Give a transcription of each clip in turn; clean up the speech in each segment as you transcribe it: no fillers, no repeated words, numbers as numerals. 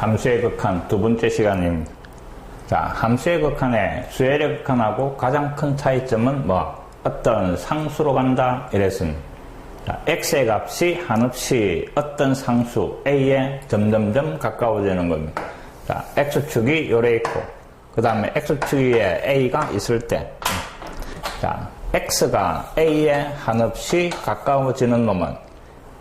함수의 극한 두 번째 시간입니다. 자, 함수의 극한의 수열의 극한하고 가장 큰 차이점은 어떤 상수로 간다 이랬습니다. 자, x의 값이 한없이 어떤 상수 a에 점점점 가까워지는 겁니다. 자, x축이 요래 있고 그 다음에 x축 위에 a가 있을 때 자, x가 a에 한없이 가까워지는 놈은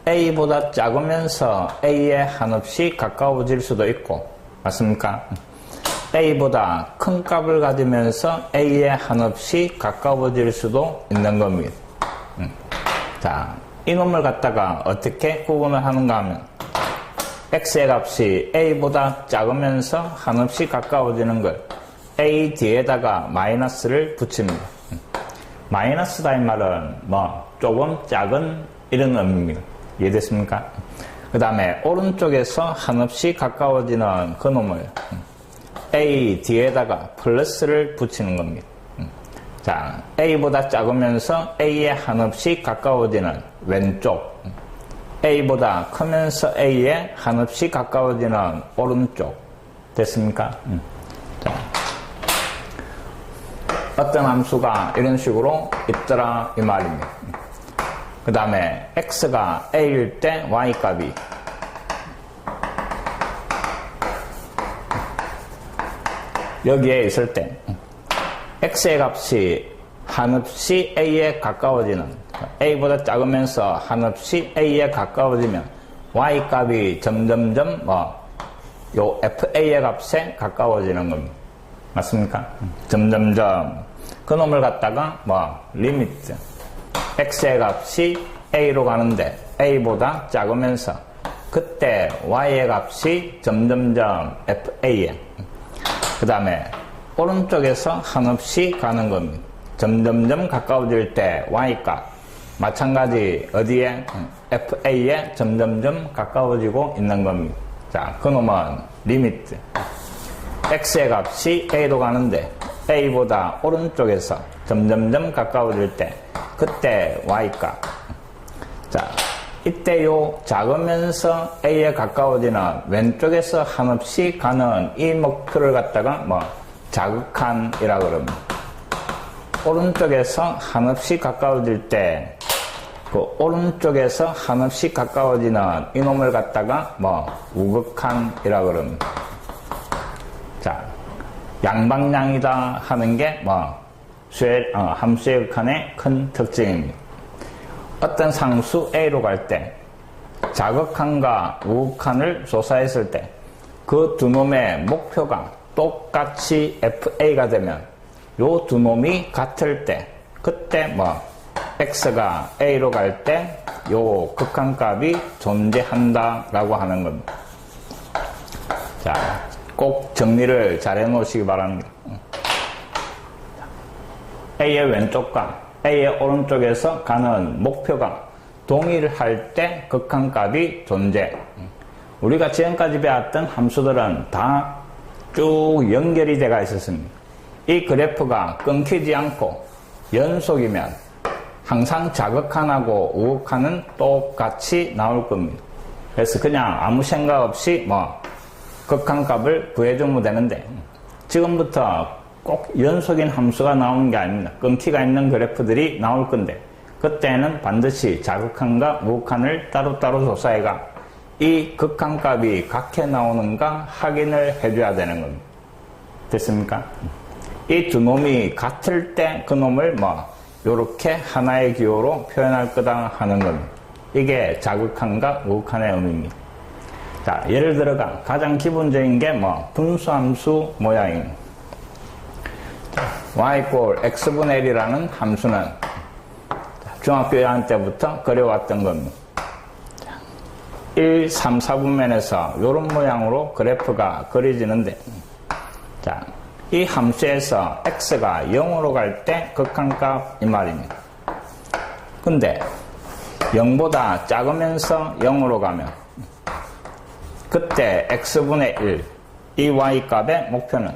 a보다 작으면서 a에 한없이 가까워질 수도 있고 맞습니까? a보다 큰 값을 가지면서 a에 한없이 가까워질 수도 있는 겁니다. 자, 이놈을 갖다가 어떻게 구분을 하는가 하면 x의 값이 a보다 작으면서 한없이 가까워지는 걸 a 뒤에다가 마이너스를 붙입니다. 마이너스다 이 말은 조금 작은 이런 의미입니다. 이해됐습니까? 그 다음에 오른쪽에서 한없이 가까워지는 그 놈을 a 뒤에다가 플러스를 붙이는 겁니다. 자, a보다 작으면서 a에 한없이 가까워지는 왼쪽, a보다 크면서 a에 한없이 가까워지는 오른쪽. 됐습니까? 자, 어떤 함수가 이런 식으로 있더라 이 말입니다. 그 다음에 x가 a일 때 y값이 여기에 있을 때 x의 값이 한없이 a에 가까워지는 a보다 작으면서 한없이 a에 가까워지면 y값이 점점점 요 fa의 값에 가까워지는 겁니다. 맞습니까? 점점점 그 놈을 갖다가 리미트 x의 값이 a로 가는데 a보다 작으면서 그때 y의 값이 점점점 fa에 그 다음에 오른쪽에서 한없이 가는 겁니다. 점점점 가까워질 때 y값 마찬가지 어디에? fa에 점점점 가까워지고 있는 겁니다. 자, 그놈은 리미트 x의 값이 a로 가는데 a보다 오른쪽에서 점점점 가까워질 때 그때 y값. 자, 이때 요 작으면서 a에 가까워지는 왼쪽에서 한없이 가는 이 목표를 갖다가 자극한이라 그럽니다. 오른쪽에서 한없이 가까워질 때 그 오른쪽에서 한없이 가까워지는 이놈을 갖다가 우극한이라 그럽니다. 자, 양방향이다 하는 게 함수의 극한의 큰 특징입니다. 어떤 상수 a로 갈 때 자극한과 우극한을 조사했을 때 그 두 놈의 목표가 똑같이 fa가 되면 요 두 놈이 같을 때 그때 x가 a로 갈 때 요 극한값이 존재한다 라고 하는 겁니다. 자, 꼭 정리를 잘 해놓으시기 바랍니다. a의 왼쪽과 a의 오른쪽에서 가는 목표가 동일할 때 극한값이 존재. 우리가 지금까지 배웠던 함수들은 다 쭉 연결이 되어 있었습니다. 이 그래프가 끊기지 않고 연속이면 항상 자극한하고 우극한은 똑같이 나올 겁니다. 그래서 그냥 아무 생각 없이 극한값을 구해주면 되는데 지금부터 꼭 연속인 함수가 나오는 게 아닙니다. 끊기가 있는 그래프들이 나올 건데 그때는 반드시 자극한과 우극한을 따로따로 조사해가 이 극한값이 각해 나오는가 확인을 해줘야 되는 겁니다. 됐습니까? 이 두 놈이 같을 때 그 놈을 요렇게 하나의 기호로 표현할 거다 하는 겁니다. 이게 자극한과 우극한의 의미입니다. 자, 예를 들어가 가장 기본적인 게 분수함수 모양입니다. y = x분의 1이라는 함수는 중학교 1학년 때부터 그려왔던 겁니다. 1, 3, 4분면에서 이런 모양으로 그래프가 그려지는데 자, 이 함수에서 x가 0으로 갈 때 극한값 이 말입니다. 근데 0보다 작으면서 0으로 가면 그때 x분의 1 이 y값의 목표는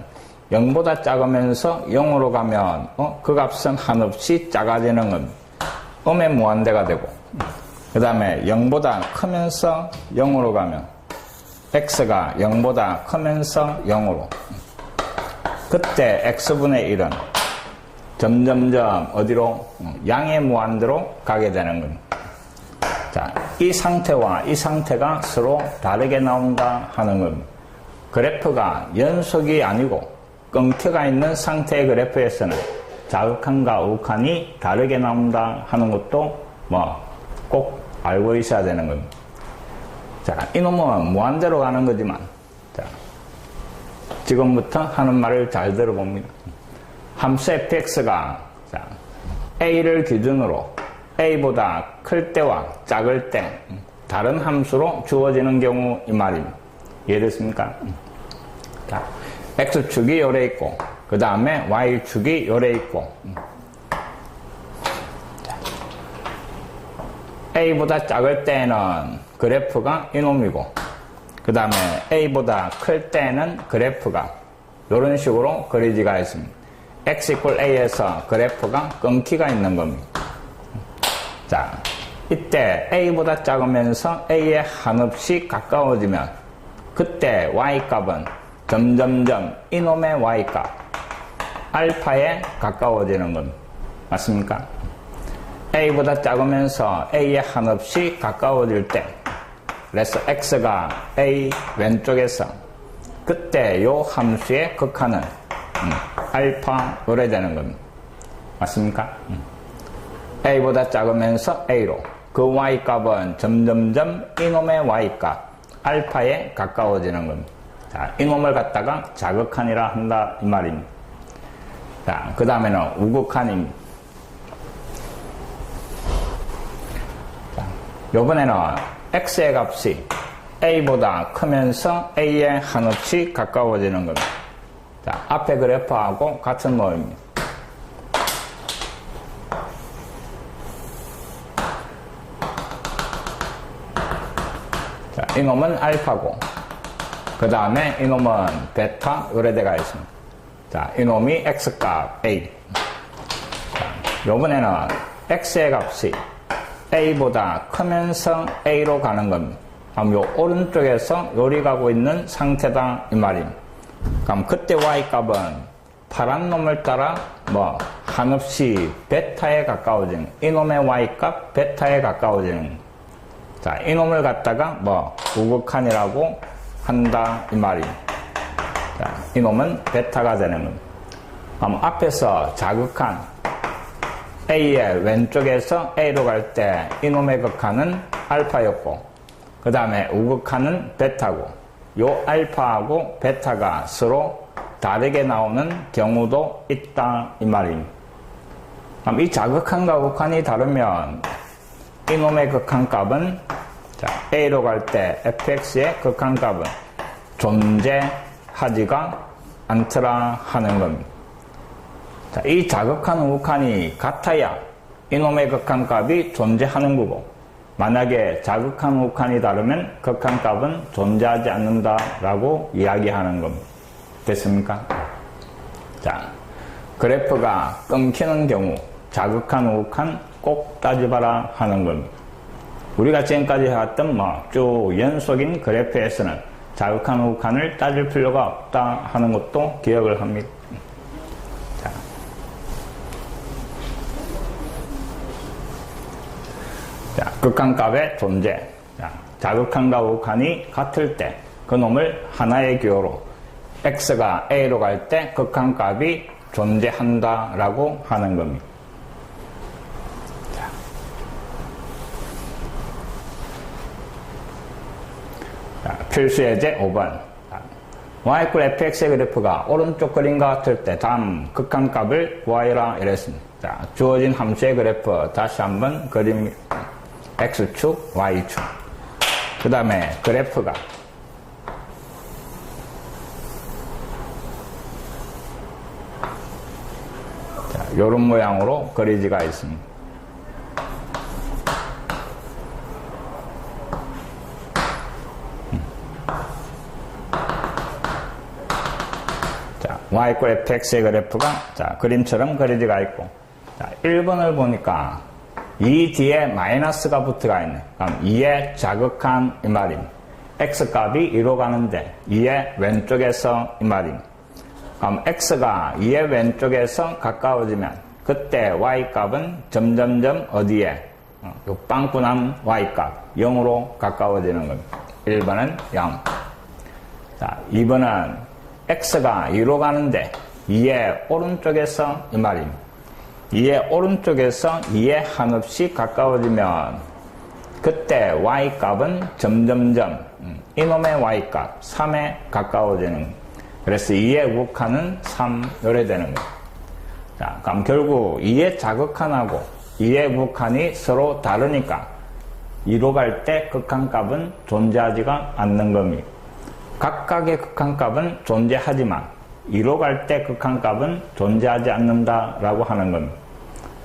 0보다 작으면서 0으로 가면 그 값은 한없이 작아지는 겁니다. 음의 무한대가 되고 그 다음에 0보다 크면서 0으로 가면 x가 0보다 크면서 0으로. 그때 x분의 1은 점점점 어디로? 양의 무한대로 가게 되는 겁니다. 자, 이 상태와 이 상태가 서로 다르게 나온다 하는 겁니다. 그래프가 연속이 아니고 끊겨가 있는 상태의 그래프에서는 자극한과 우극한이 다르게 나온다 하는 것도 꼭 알고 있어야 되는 겁니다. 자, 이놈은 무한대로 가는 거지만, 자, 지금부터 하는 말을 잘 들어봅니다. 함수 fx가 a를 기준으로 a보다 클 때와 작을 때 다른 함수로 주어지는 경우 이 말입니다. 이해됐습니까? 자, x축이 요래 있고 그 다음에 y축이 요래 있고 a보다 작을 때는 그래프가 이놈이고 그 다음에 a보다 클 때는 그래프가 이런 식으로 그려지가 있습니다. x = a에서 그래프가 끊기가 있는 겁니다. 자, 이때 a보다 작으면서 a에 한없이 가까워지면 그때 y값은 점점점 이놈의 y값 알파에 가까워지는 겁니다. 맞습니까? a보다 작으면서 a에 한없이 가까워질 때 그래서 x가 a 왼쪽에서 그때 요 함수의 극한은 알파 요래 되는 겁니다. 맞습니까? a보다 작으면서 a로 그 y값은 점점점 이놈의 y값 알파에 가까워지는 겁니다. 자, 이놈을 갖다가 자극한이라 한다 이 말입니다. 자, 그 다음에는 우극한입니다. 자, 요번에는 x의 값이 a보다 크면서 a에 한없이 가까워지는 겁니다. 자, 앞에 그래프하고 같은 모입니다. 자, 이놈은 알파고 그 다음에 이놈은 베타 요래대가 있습니다. 자, 이놈이 x값 a. 자, 요번에는 x의 값이 a보다 크면서 a로 가는 겁니다. 그럼 요 오른쪽에서 요리 가고 있는 상태다 이 말입니다. 그럼 그때 y값은 파란 놈을 따라 한없이 베타에 가까워지는 이놈의 y값 베타에 가까워지는. 자, 이놈을 갖다가 우극한이라고 한다 이 말입니다. 자, 이놈은 베타가 되는 겁니다. 그럼 앞에서 자극한 a의 왼쪽에서 a로 갈 때 이놈의 극한은 알파였고 그 다음에 우극한은 베타고 요 알파하고 베타가 서로 다르게 나오는 경우도 있다 이 말입니다. 그럼 이 자극한과 우극한이 다르면 이놈의 극한값은 a로 갈 때 fx의 극한값은 존재하지가 않더라 하는 겁니다. 자, 이 자극한 우극한이 같아야 이놈의 극한값이 존재하는 거고 만약에 자극한 우극한이 다르면 극한값은 존재하지 않는다라고 이야기하는 겁니다. 됐습니까? 자, 그래프가 끊기는 경우 자극한 우극한 꼭 따져봐라 하는 겁니다. 우리가 지금까지 해왔던 쭉 연속인 그래프에서는 자극한 우극한을 따질 필요가 없다 하는 것도 기억을 합니다. 자, 극한값의 존재. 자, 자극한과 우극한이 같을 때 그놈을 하나의 기호로 x가 a로 갈 때 극한값이 존재한다라고 하는 겁니다. 자, 필수 예제 5번. y = fx의 그래프가 오른쪽 그림과 같을 때 다음 극한값을 구하여라 이랬습니다. 자, 주어진 함수의 그래프 다시 한번 그립니다. x축, y축. 그 다음에 그래프가 요런 모양으로 그리지가 있습니다. 자, y = fx의 그래프가 그림처럼 그리지가 있고, 자, 1번을 보니까 2 뒤에 마이너스가 붙어가 있네. 그럼 2의 자극한 이 말입니다. x값이 2로 가는데 2의 왼쪽에서 이 말임. 그럼 x가 2의 왼쪽에서 가까워지면 그때 y값은 점점점 어디에? 요 빵꾸난 y값 0으로 가까워지는 겁니다. 1번은 0. 자, 2번은 x가 2로 가는데 2의 오른쪽에서 이 말입니다. 2의 오른쪽에서 2의 한없이 가까워지면 그때 y값은 점점점 이놈의 y값 3에 가까워지는 겁니다. 그래서 2의 우극한은 3 요래 되는 거예요. 자, 그럼 결국 2의 자극한하고 2의 우극한이 서로 다르니까 2로 갈 때 극한값은 존재하지가 않는 겁니다. 각각의 극한값은 존재하지만 2로 갈 때 극한값은 존재하지 않는다라고 하는 겁니다.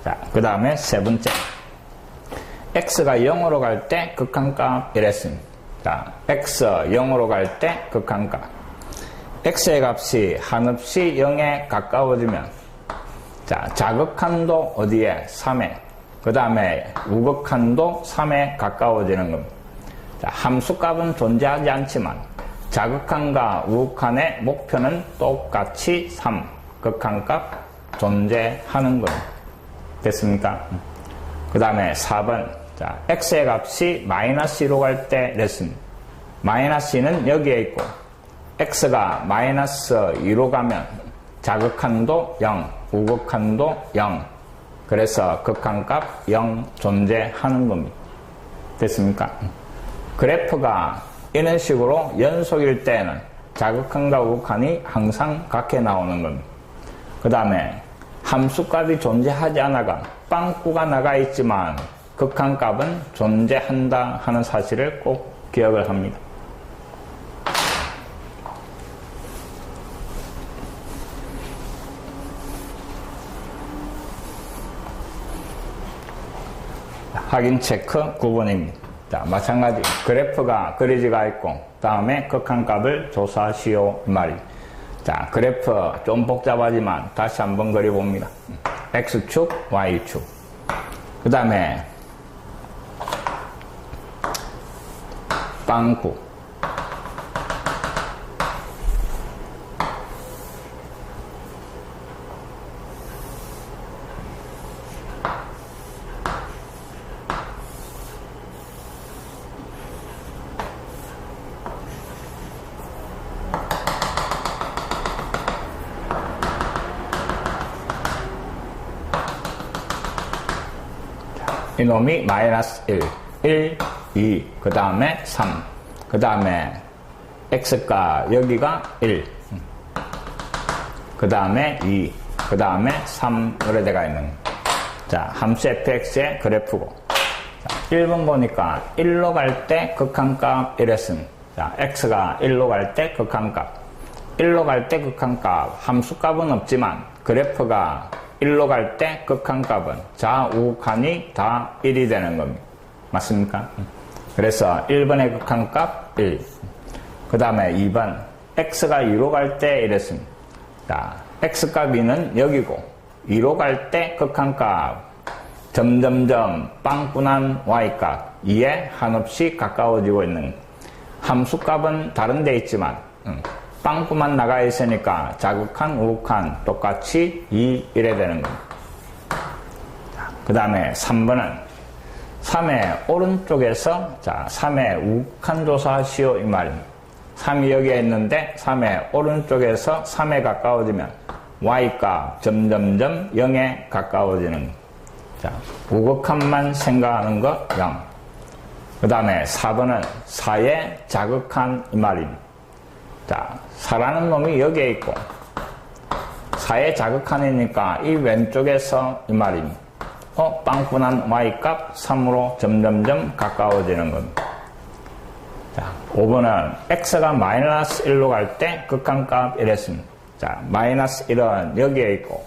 자, 그 다음에 세 번째. x가 0으로 갈 때 극한값 이랬습니다. 자, x 0으로 갈 때 극한값. x의 값이 한없이 0에 가까워지면 자, 자극한도 어디에? 3에. 그 다음에 우극한도 3에 가까워지는 겁니다. 자, 함수값은 존재하지 않지만 자극한과 우극한의 목표는 똑같이 3. 극한값 존재하는 겁니다. 됐습니까? 그 다음에 4번. 자, x의 값이 마이너스 2로 갈 때 이랬습니다. 마이너스 2는 여기에 있고 x가 마이너스 2로 가면 자극한도 0, 우극한도 0. 그래서 극한값 0 존재하는 겁니다. 됐습니까? 그래프가 이런 식으로 연속일 때는 자극한과 우극한이 항상 같게 나오는 겁니다. 그 다음에 함수값이 존재하지 않아가 빵꾸가 나가 있지만 극한값은 존재한다 하는 사실을 꼭 기억을 합니다. 확인 체크 9번입니다. 자, 마찬가지 그래프가 그려지가 있고 다음에 극한값을 조사하시오 이 말이. 자, 그래프 좀 복잡하지만 다시 한번 그려봅니다. x축, y축. 그 다음에 빵꾸. 이놈이 마이너스 1, 2, 그 다음에 3, 그 다음에 x가 여기가 1, 그 다음에 2, 그 다음에 3 이렇게 되어 있는. 자, 함수 fx의 그래프고. 자, 1번 보니까 1로 갈 때 극한값 이랬습니다. 자, x가 1로 갈 때 극한값. 1로 갈 때 극한값. 함수값은 없지만 그래프가 1로 갈 때 극한값은 좌우극한이 다 1이 되는 겁니다. 맞습니까? 그래서 1번의 극한값 1. 그 다음에 2번 x가 2로 갈 때 이랬습니다. 자, x값 2는 여기고 2로 갈 때 극한값 점점점 빵꾸난 y값 2에 한없이 가까워지고 있는. 함수값은 다른 데 있지만 빵꾸만 나가 있으니까 자극한, 우극한 똑같이 2, 1에 되는 겁니다. 그 다음에 3번은 3의 오른쪽에서 자 3의 우극한 조사하시오 이 말입니다. 3이 여기에 있는데 3의 오른쪽에서 3에 가까워지면 y값 점점점 0에 가까워지는 겁니다. 자, 우극한만 생각하는 거 0. 그 다음에 4번은 4의 자극한 이 말입니다. 자, 4라는 놈이 여기에 있고 4의 자극한이니까 이 왼쪽에서 이 말입니다. 빵꾸난 y값 3으로 점점점 가까워지는 겁니다. 자, 5번은 x가 마이너스 1로 갈 때 극한값 이랬습니다. 자, 마이너스 1은 여기에 있고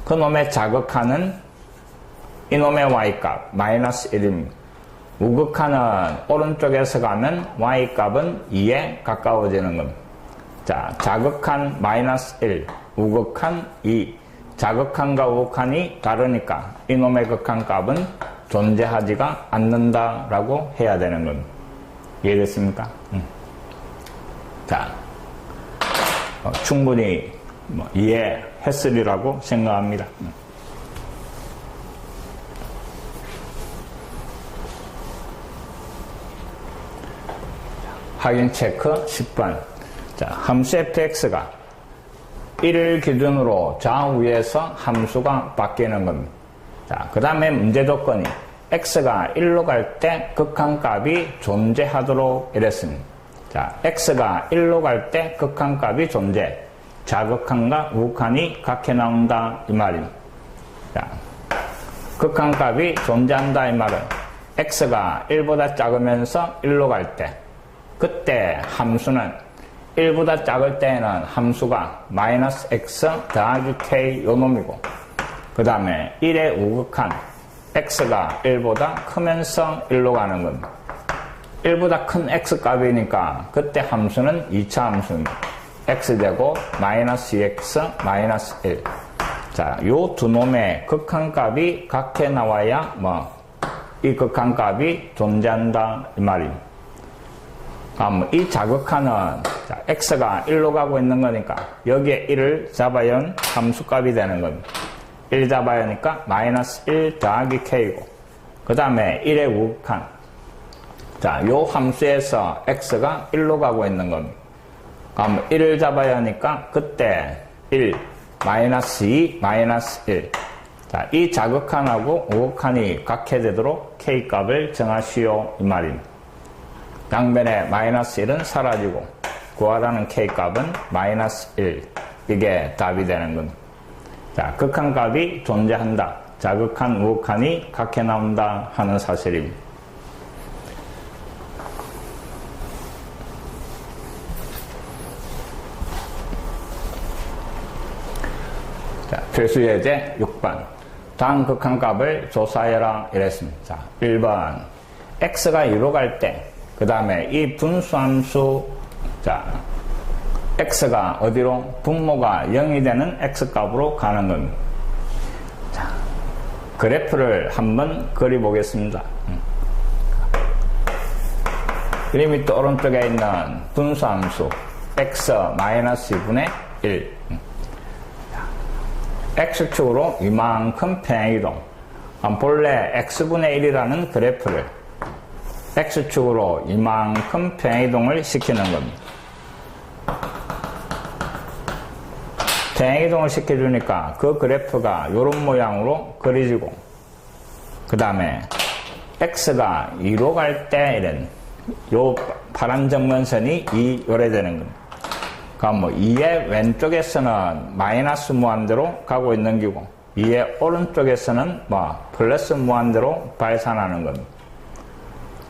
그 놈의 자극한은 이놈의 y값 마이너스 1입니다. 우극한은 오른쪽에서 가면 y값은 2에 가까워지는 겁니다. 자, 자극한 마이너스 1, 우극한 2. 자극한과 우극한이 다르니까 이놈의 극한값은 존재하지가 않는다라고 해야 되는 겁니다. 이해됐습니까? 자, 충분히 이해했으리라고 생각합니다. 확인 체크 10번. 자, 함수 fx가 1을 기준으로 좌우에서 함수가 바뀌는 겁니다. 자, 그 다음에 문제 조건이 x가 1로 갈 때 극한값이 존재하도록 이랬습니다. 자, x가 1로 갈 때 극한값이 존재. 자극한과 우극한이 같게 나온다 이 말입니다. 자, 극한값이 존재한다 이 말은 x가 1보다 작으면서 1로 갈 때, 그때 함수는 1보다 작을 때에는 함수가 마이너스 x 더하기 k 요 놈이고, 그 다음에 1의 우극한 x가 1보다 크면서 1로 가는 겁니다. 1보다 큰 x 값이니까 그때 함수는 2차 함수입니다. x제곱 마이너스 2x 마이너스 1. 자, 요 두 놈의 극한값이 같게 나와야 이 극한값이 존재한다 이 말입니다. 그럼 이 자극한은 자, x가 1로 가고 있는 거니까 여기에 1을 잡아야 함수값이 되는 겁니다. 1 잡아야 하니까 마이너스 1 더하기 k고, 그 다음에 1의 우극한. 자, 요 함수에서 x가 1로 가고 있는 겁니다. 그럼 1을 잡아야 하니까 그때 1 마이너스 2 마이너스 1. 자, 이 자극한하고 우극한이 같게 되도록 k값을 정하시오 이 말입니다. 양변에 마이너스 1은 사라지고 구하라는 k값은 마이너스 1. 이게 답이 되는 겁니다. 자, 극한값이 존재한다. 자극한, 우극한이 같게 나온다 하는 사실입니다. 자, 필수 예제 6번. 다음 극한값을 조사해라 이랬습니다. 자, 1번. x가 2로 갈 때, 그 다음에 이 분수함수, 자, x가 어디로? 분모가 0이 되는 x값으로 가는 겁니다. 자, 그래프를 한번 그려보겠습니다. 그림이 또 오른쪽에 있는 분수함수 x-2분의 1. x축으로 이만큼 평행이동. 본래 x분의 1이라는 그래프를 x축으로 이만큼 평행이동을 시키는 겁니다. 평행이동을 시켜주니까 그 그래프가 이런 모양으로 그려지고, 그 다음에 x가 2로 갈 때 이런 요 파란 정면선이 2 요래 되는 겁니다. 그럼 2의 왼쪽에서는 마이너스 무한대로 가고 있는 기고, 2의 오른쪽에서는 플러스 무한대로 발산하는 겁니다.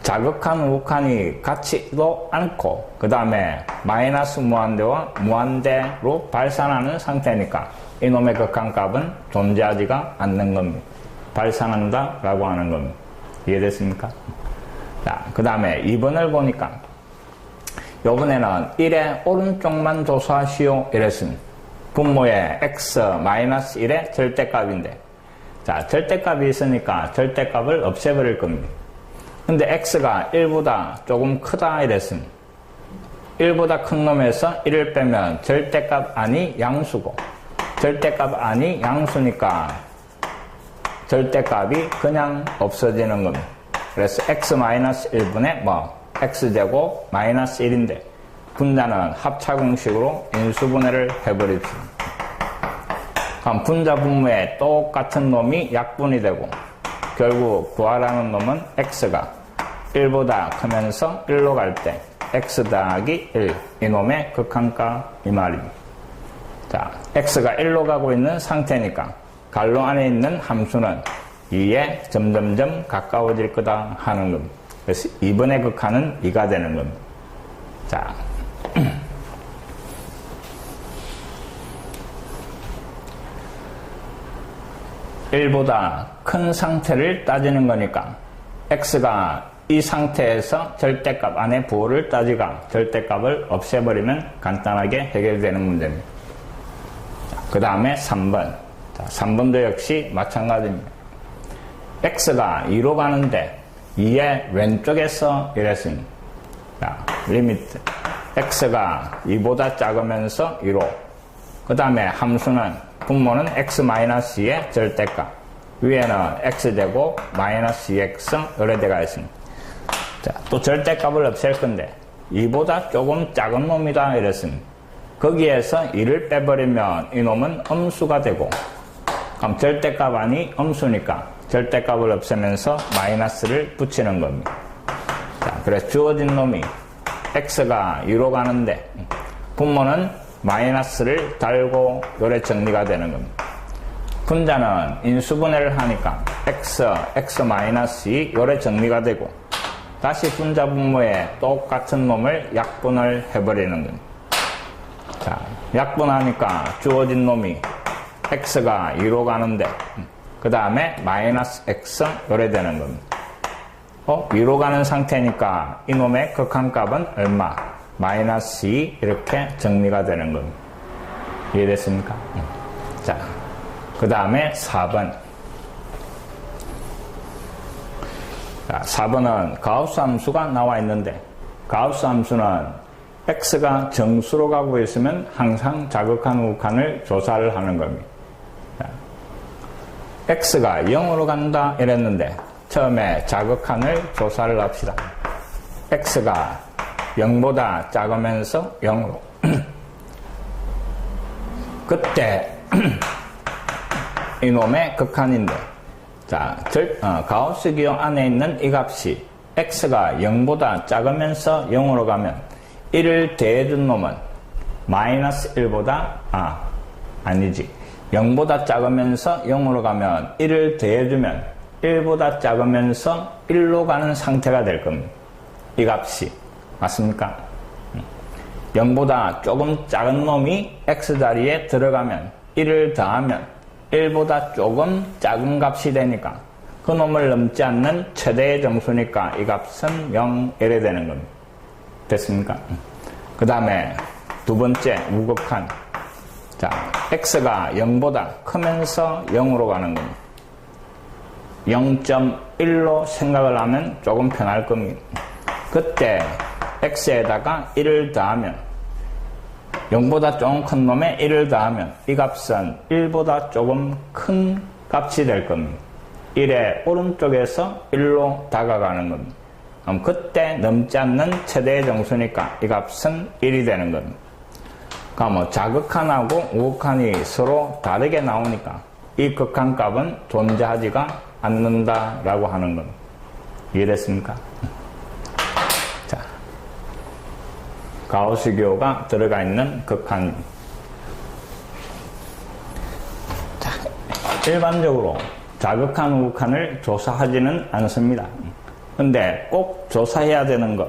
자극한 우극한이 같지도 않고, 그 다음에 마이너스 무한대와 무한대로 발산하는 상태니까 이놈의 극한값은 존재하지가 않는 겁니다. 발산한다 라고 하는 겁니다. 이해됐습니까? 자, 그 다음에 2번을 보니까 요번에는 1의 오른쪽만 조사하시오 이랬습니다. 분모의 x-1의 절대값인데, 자, 절대값이 있으니까 절대값을 없애버릴 겁니다. 근데 x가 1보다 조금 크다 이랬습니다. 1보다 큰 놈에서 1을 빼면 절대값 아니 양수고, 절대값 아니 양수니까 절대값이 그냥 없어지는 겁니다. 그래서 x-1분의 x제곱 마이너스 1인데 분자는 합차 공식으로 인수분해를 해버립시다. 그럼 분자 분모에 똑같은 놈이 약분이 되고, 결국 구하라는 놈은 x가 1보다 크면서 1로 갈 때 x 더하기 1 이놈의 극한값 이 말입니다. 자, x가 1로 가고 있는 상태니까 갈로 안에 있는 함수는 2에 점점점 가까워질 거다 하는 겁니다. 그래서 2번의 극한은 2가 되는 겁니다. 자, (1보다) 큰 상태를 따지는 거니까 x가 이 상태에서 절대값 안에 부호를 따지가 절대값을 없애버리면 간단하게 해결되는 문제입니다. 그 다음에 3번. 자, 3번도 역시 마찬가지입니다. x가 2로 가는데 2의 왼쪽에서 이랬습니다. 자, 리미트 x가 2보다 작으면서 2로 그 다음에 함수는 분모는 x-2의 절대값 위에는 x제곱 마이너스 2x 의뢰되어 있습니다. 자, 또 절대값을 없앨 건데 2보다 조금 작은 놈이다 이랬습니다. 거기에서 2를 빼버리면 이놈은 음수가 되고 그럼 절대값 아니 음수니까 절대값을 없애면서 마이너스를 붙이는 겁니다. 자, 그래서 주어진 놈이 x가 2로 가는데 분모는 마이너스를 달고 요래 정리가 되는 겁니다. 분자는 인수분해를 하니까 x-2 요래 정리가 되고 다시 분자 분모에 똑같은 놈을 약분을 해버리는 겁니다. 자, 약분하니까 주어진 놈이 x가 2로 가는데 그 다음에 마이너스 x 요래 되는 겁니다. 2로 가는 상태니까 이놈의 극한값은 얼마? 마이너스 2 이렇게 정리가 되는 겁니다. 이해됐습니까? 자, 그 다음에 4번. 자, 4번은 가우스 함수가 나와 있는데 가우스 함수는 x가 정수로 가고 있으면 항상 자극한 우극한을 조사를 하는 겁니다. 자, x가 0으로 간다 이랬는데 처음에 자극한을 조사를 합시다. x가 0보다 작으면서 0으로 그때 이놈의 극한인데 자, 가우스 기호 안에 있는 이 값이 x가 0보다 작으면서 0으로 가면 1을 더해준 놈은 마이너스 1보다 아니지 0보다 작으면서 0으로 가면 1을 더해주면 1보다 작으면서 1로 가는 상태가 될 겁니다. 이 값이 맞습니까? 0보다 조금 작은 놈이 x자리에 들어가면 1을 더하면 1보다 조금 작은 값이 되니까 그 놈을 넘지 않는 최대의 정수니까 이 값은 0 이래 되는 겁니다. 됐습니까? 그 다음에 두 번째 우극한. 자, x가 0보다 크면서 0으로 가는 겁니다. 0.1로 생각을 하면 조금 편할 겁니다. 그때 x에다가 1을 더하면 0보다 조금 큰 놈에 1을 더하면 이 값은 1보다 조금 큰 값이 될 겁니다. 1의 오른쪽에서 1로 다가가는 겁니다. 그럼 그때 넘지 않는 최대의 정수니까 이 값은 1이 되는 겁니다. 그러니까 자극한하고 우극한이 서로 다르게 나오니까 이 극한값은 존재하지가 않는다라고 하는 겁니다. 이해됐습니까? 자, 가우스 기호가 들어가 있는 극한. 자, 일반적으로 자극한 우극한을 조사하지는 않습니다. 근데 꼭 조사해야 되는 거.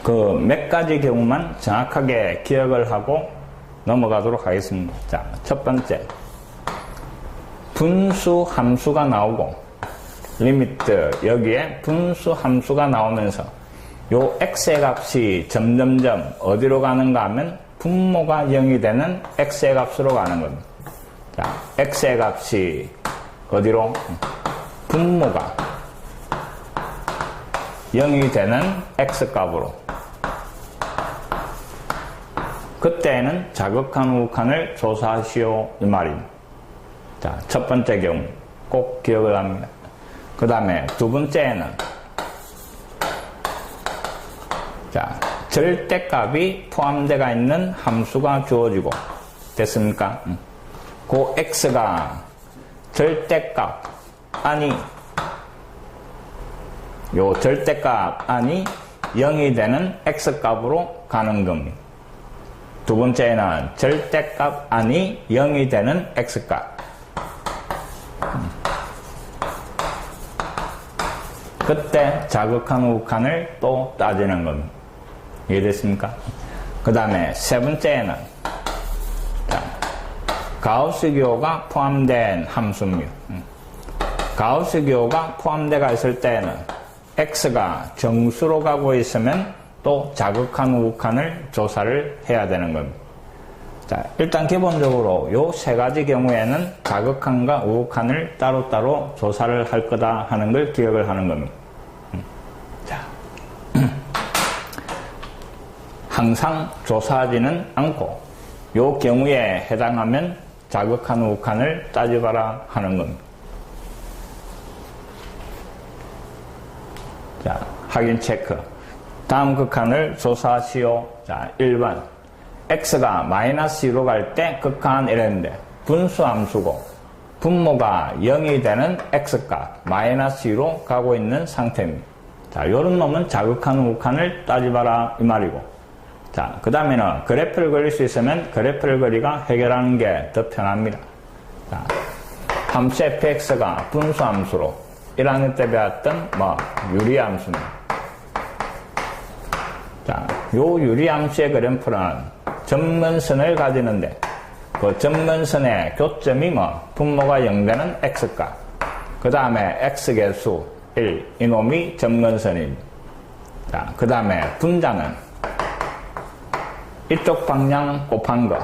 그 몇 가지 경우만 정확하게 기억을 하고 넘어가도록 하겠습니다. 자, 첫 번째. 분수 함수가 나오고, 리미트, 여기에 분수 함수가 나오면서 요 x의 값이 점점점 어디로 가는가 하면 분모가 0이 되는 x의 값으로 가는 겁니다. 자, x의 값이 어디로? 분모가 0이 되는 x값으로. 그때는 자극한 우극한을 조사하시오 이 말입니다. 자, 첫 번째 경우 꼭 기억을 합니다. 그 다음에 두 번째는 자, 절대값이 포함되어 있는 함수가 주어지고 됐습니까? 그 x가 절대값 아니 요 절대값 아니 0이 되는 x값으로 가는 겁니다. 두 번째는 절대값 아니 0이 되는 x값. 그때 자극한 우극한을 또 따지는 겁니다. 이해됐습니까? 그 다음에 세 번째는 가우스 기호가 포함된 함수입니다. 가우스 기호가 포함되어 있을 때는 x가 정수로 가고 있으면 또 자극한 우극한을 조사를 해야 되는 겁니다. 자, 일단 기본적으로 요 세 가지 경우에는 자극한과 우극한을 따로따로 조사를 할 거다 하는 걸 기억을 하는 겁니다. 자, 항상 조사하지는 않고 요 경우에 해당하면 자극한 우극한을 따져봐라 하는 겁니다. 자, 확인 체크. 다음 극한을 조사하시오. 자, 1번. x가 마이너스 2로 갈 때 극한 이랬는데 분수함수고 분모가 0이 되는 x값 마이너스 2로 가고 있는 상태입니다. 자, 요런 놈은 자극한 우극한을 따져봐라 이 말이고. 자, 그 다음에는 그래프를 그릴 수 있으면 그래프를 그리가 해결하는 게 더 편합니다. 자, 함수 fx가 분수함수로 1학년 때 배웠던 유리함수입니다. 자, 요 유리함수의 그래프는 점근선을 가지는데 그 점근선의 교점이 분모가 0되는 x값 그 다음에 x계수 1 이놈이 점근선입니다. 자, 그 다음에 분자는 이쪽 방향 곱한 거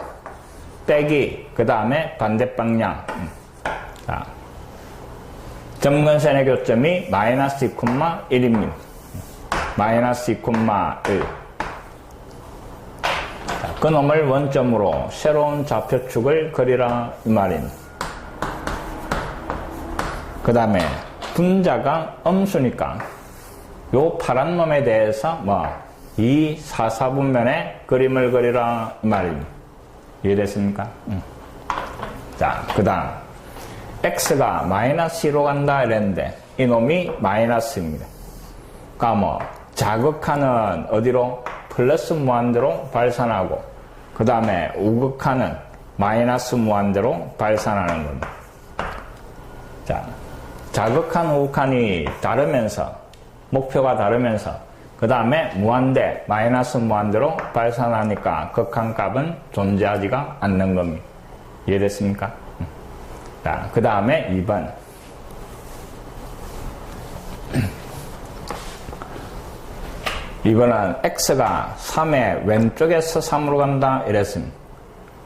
빼기 그 다음에 반대 방향. 자, 점근선의 교점이 마이너스 2,1입니다. 마이너스 2,1. 그 놈을 원점으로 새로운 좌표축을 그리라 이 말입니다. 그 다음에 분자가 음수니까 요 파란 놈에 대해서 이 4,4분면에 그림을 그리라 이 말입니다. 이해됐습니까? 자, 그 다음 x가 마이너스 2로 간다 이랬는데 이놈이 마이너스입니다. 그러니까 자극하는 어디로? 플러스 무한대로 발산하고 그 다음에 우극하는 마이너스 무한대로 발산하는 겁니다. 자, 자극한 우극한이 다르면서 목표가 다르면서 그 다음에 무한대 마이너스 무한대로 발산하니까 극한값은 존재하지가 않는 겁니다. 이해됐습니까? 자, 그 다음에 2번. 이번은 x가 3의 왼쪽에서 3으로 간다 이랬습니다.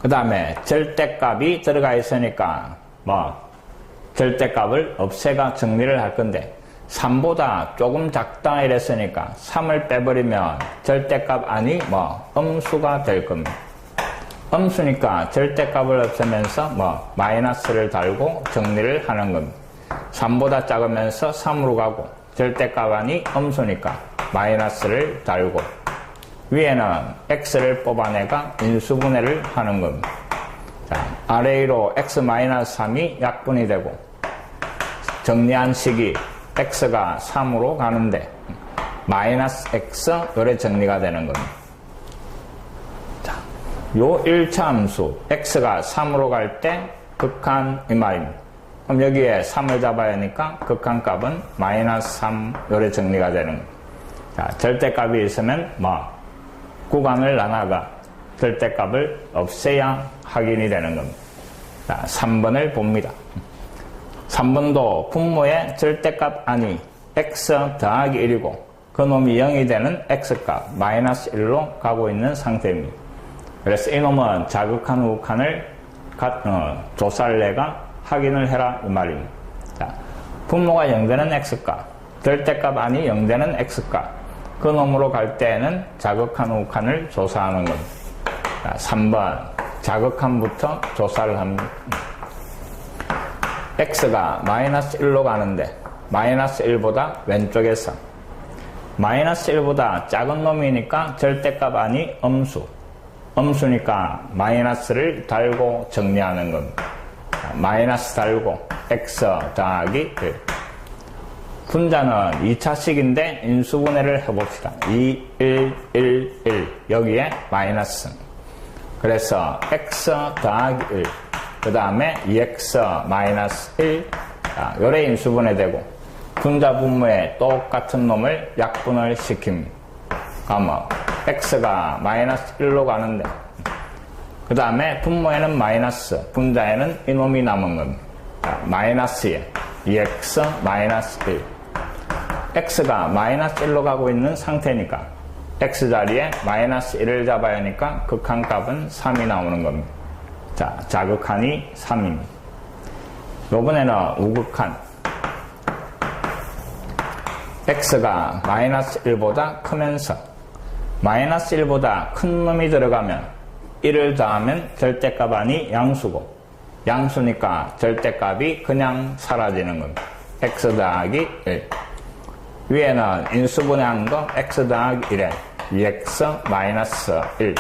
그 다음에 절대값이 들어가 있으니까 절대값을 없애가 정리를 할 건데 3보다 조금 작다 이랬으니까 3을 빼버리면 절대값 아니 음수가 될 겁니다. 음수니까 절대값을 없애면서 마이너스를 달고 정리를 하는 겁니다. 3보다 작으면서 3으로 가고 절대값 아니 음수니까 마이너스를 달고 위에는 x를 뽑아내가 인수분해를 하는 겁니다. 자, 아래로 x-3이 약분이 되고 정리한 식이 x가 3으로 가는데 마이너스 x 요래 정리가 되는 겁니다. 자, 요 1차 함수 x가 3으로 갈 때 극한 이 말입니다. 그럼 여기에 3을 잡아야 하니까 극한값은 마이너스 3 요래 정리가 되는 겁니다. 자, 절대값이 있으면 구간을 나눠가 절대값을 없애야 확인이 되는 겁니다. 자, 3번을 봅니다. 3번도 분모의 절대값 아니 x 더하기 1이고 그 놈이 0이 되는 x값 마이너스 1로 가고 있는 상태입니다. 그래서 이 놈은 자극한 우극한을 조사를 내가 확인을 해라 이 말입니다. 자, 분모가 0되는 x값 절대값 아니 0되는 x값 그 놈으로 갈 때에는 자극한 우극한을 조사하는 겁니다. 자, 3번 자극한부터 조사를 합니다. x가 마이너스 1로 가는데 마이너스 1보다 왼쪽에서 마이너스 1보다 작은 놈이니까 절대값 아니 음수 음수니까 마이너스를 달고 정리하는 겁니다. 자, 마이너스 달고 x 더하기 1 분자는 2차식인데 인수분해를 해봅시다. 2, 1, 1, 1 여기에 마이너스 그래서 x 더하기 1 그 다음에 2x 마이너스 1 요래 인수분해되고 분자 분모에 똑같은 놈을 약분을 시킵니다. 그러면 x가 마이너스 1로 가는데 그 다음에 분모에는 마이너스 분자에는 이놈이 남은 겁니다. 마이너스에 2x 마이너스 1 x가 마이너스 1로 가고 있는 상태니까 x 자리에 마이너스 1을 잡아야 하니까 극한값은 3이 나오는 겁니다. 자, 자극한이 3입니다. 요번에는 우극한 x가 마이너스 1보다 크면서 마이너스 1보다 큰 놈이 들어가면 1을 더하면 절대값 아니 양수고 양수니까 절대값이 그냥 사라지는 겁니다. x 더하기 1 위에는 인수분해한 거 x 더하기 1에 2x 마이너스 1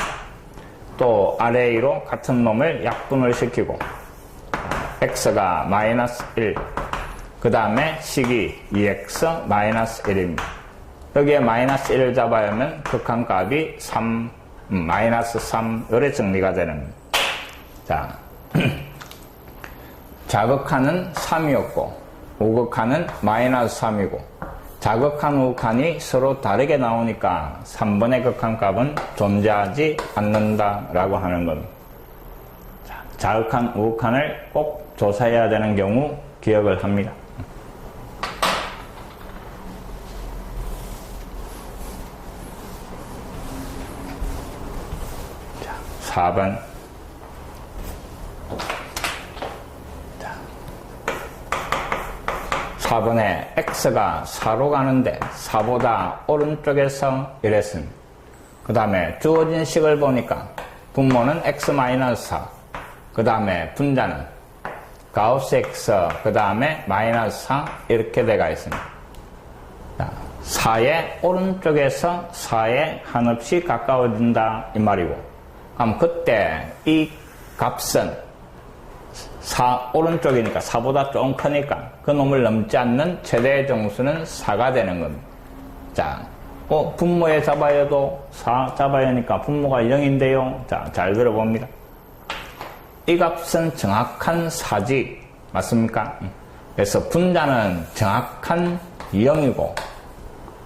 또 아래 위로 같은 놈을 약분을 시키고 x가 마이너스 1 그 다음에 식이 2x 마이너스 1입니다. 여기에 마이너스 1을 잡아야 하면 극한값이 3 마이너스 3 요래 정리가 되는 겁니다. 자, 자극한은 3이었고 우극한은 마이너스 3이고 자극한 우극한이 서로 다르게 나오니까 3번의 극한값은 존재하지 않는다라고 하는 겁니다. 자, 자극한 우극한을 꼭 조사해야 되는 경우 기억을 합니다. 자, 4번 4번에 x가 4로 가는데 4보다 오른쪽에서 이랬습니다. 그 다음에 주어진 식을 보니까 분모는 x-4 그 다음에 분자는 가우스 x 그 다음에 마이너스 4 이렇게 돼가 있습니다. 4의 오른쪽에서 4에 한없이 가까워진다 이 말이고 그럼 그때 이 값은 4 오른쪽이니까 4보다 조금 크니까 그 놈을 넘지 않는 최대의 정수는 4가 되는 겁니다. 자, 분모에 잡아야 해도 4 잡아야 하니까 분모가 0인데요. 자, 잘 들어봅니다. 이 값은 정확한 4지 맞습니까? 그래서 분자는 정확한 0이고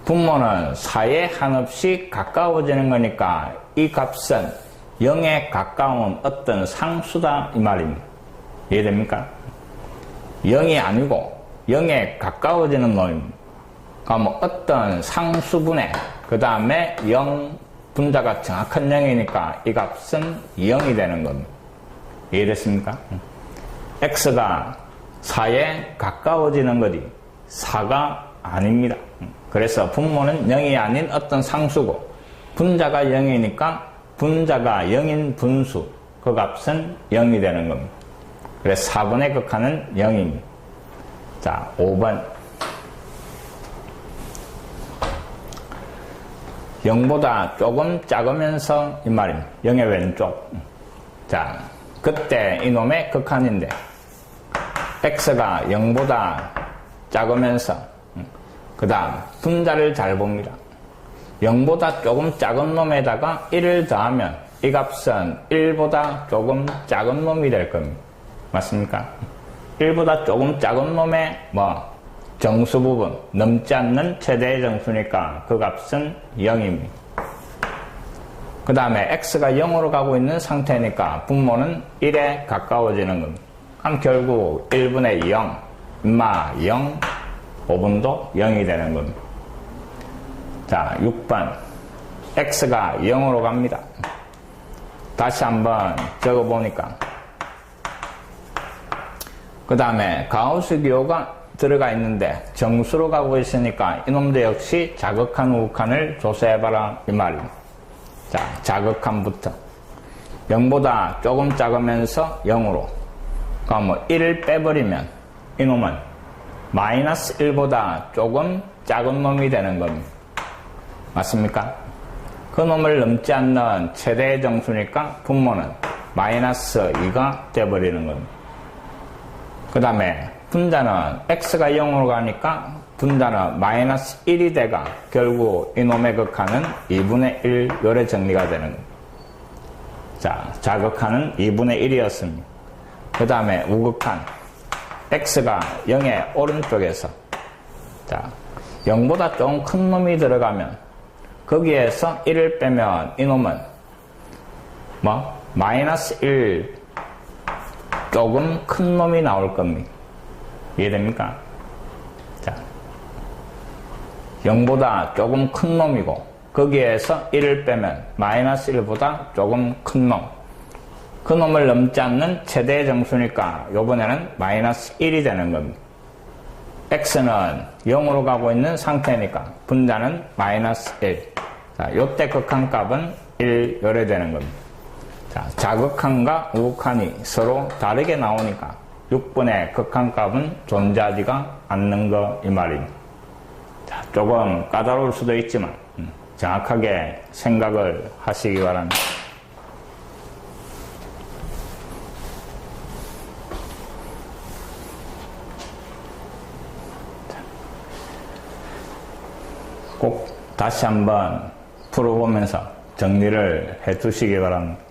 분모는 4에 한없이 가까워지는 거니까 이 값은 0에 가까운 어떤 상수다 이 말입니다. 이해됩니까? 0이 아니고 0에 가까워지는 놈입니다. 그럼 어떤 상수분해 그 다음에 0 분자가 정확한 0이니까 이 값은 0이 되는 겁니다. 이해됐습니까? x가 4에 가까워지는 것이 4가 아닙니다. 그래서 분모는 0이 아닌 어떤 상수고 분자가 0이니까 분자가 0인 분수 그 값은 0이 되는 겁니다. 그래서 4번의 극한은 0입니다. 자, 5번 0보다 조금 작으면서 이 말입니다. 0의 왼쪽. 자, 그때 이놈의 극한인데 x가 0보다 작으면서 그 다음 분자를 잘 봅니다. 0보다 조금 작은 놈에다가 1을 더하면 이 값은 1보다 조금 작은 놈이 될 겁니다. 맞습니까? 1보다 조금 작은 놈의 정수 부분 넘지 않는 최대의 정수니까 그 값은 0입니다. 그 다음에 x가 0으로 가고 있는 상태니까 분모는 1에 가까워지는 겁니다. 그럼 결국 1분의 0, 0, 5분도 0이 되는 겁니다. 자, 6번 x가 0으로 갑니다. 다시 한번 적어보니까 그 다음에 가우스 기호가 들어가 있는데 정수로 가고 있으니까 이놈도 역시 자극한 우극한을 조사해봐라 이 말입니다. 자, 자극한부터 0보다 조금 작으면서 0으로 그럼 1을 빼버리면 이놈은 마이너스 1보다 조금 작은 놈이 되는 겁니다. 맞습니까? 그 놈을 넘지 않는 최대의 정수니까 분모는 마이너스 2가 돼버리는 겁니다. 그 다음에 분자는 x가 0으로 가니까 분자는 마이너스 1이 돼가 결국 이놈의 극한은 2분의 1 요래 정리가 되는 겁니다. 자, 자극한은 2분의 1이었습니다. 그 다음에 우극한 x가 0의 오른쪽에서 자 0보다 조금 큰 놈이 들어가면 거기에서 1을 빼면 이놈은 마이너스 1 조금 큰 놈이 나올 겁니다. 이해됩니까? 자, 0보다 조금 큰 놈이고 거기에서 1을 빼면 마이너스 1보다 조금 큰 놈. 그 놈을 넘지 않는 최대 정수니까 요번에는 마이너스 1이 되는 겁니다. x는 0으로 가고 있는 상태니까 분자는 마이너스 1. 자, 요때 극한값은 1 요래 되는 겁니다. 자, 자극한과 우극한이 서로 다르게 나오니까 6번의 극한값은 존재하지가 않는 거 이 말입니다. 자, 조금 까다로울 수도 있지만 정확하게 생각을 하시기 바랍니다. 꼭 다시 한번 풀어보면서 정리를 해 두시기 바랍니다.